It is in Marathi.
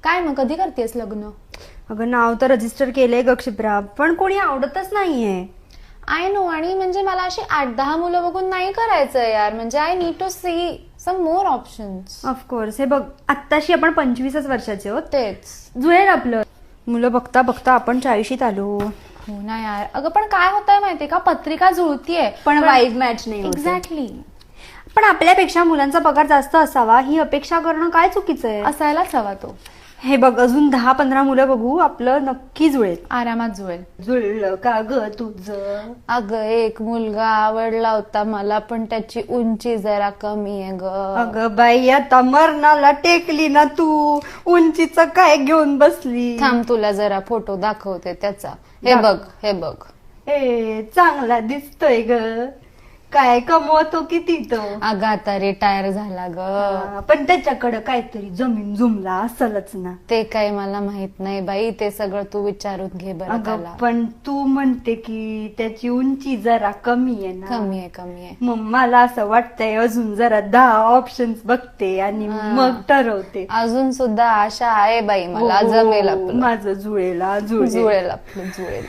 काय मग कधी करतेस लग्न? अगं नाव तर रजिस्टर केलंय ग क्षिप्रा, पण कोणी आवडतच नाहीये. I know. आणि म्हणजे मला अशी 8-10 मुलं बघून नाही करायचंय यार. म्हणजे I need to see some more options. Of course. हे बघ, आत्ताशी आपण 25 वर्षाचे आहोत. तेच. जुळेल आपलं. मुलं बघता बघता आपण 40शीत आलो. हो ना यार. अगं पण काय होतंय माहितीये का, पत्रिका जुळतीये पण वाईब मॅच नाही होते. एक्झॅक्टली. पण आपल्यापेक्षा मुलांचा पगार जास्त असावा ही अपेक्षा करणं काय चुकीचं आहे? असायलाच हवा तो. हे बघ, अजून 10-15 मुलं बघू, आपलं नक्की जुळेल. आरामात जुळेल. जुळलं का ग तुझं? अगं एक मुलगा आवडला होता मला, पण त्याची उंची जरा कमी आहे ग. अगं बाई, आता मरणाला टेकली ना तू. उंचीचं काय घेऊन बसली? थांब तुला जरा फोटो दाखवते त्याचा. हे बघ, हे बघ. ए, चांगला दिसतोय ग. काय कमवतो किती तो? अगं आता रिटायर झाला ग. पण त्याच्याकडे काहीतरी जमीन जुमला असेलच ना. ते काही मला माहित नाही बाई. ते सगळं तू विचारून घे बरं अगं त्याला. पण तू म्हणते की त्याची उंची जरा कमी आहे ना. कमी आहे, कमी आहे. मग मला असं वाटतंय अजून जरा 10 ऑप्शन्स बघते आणि मग ठरवते. अजून सुद्धा आशा आहे बाई मला. हो, जमेल आपलं. माझं जुळेल जुळेल आपलं, जुळेल.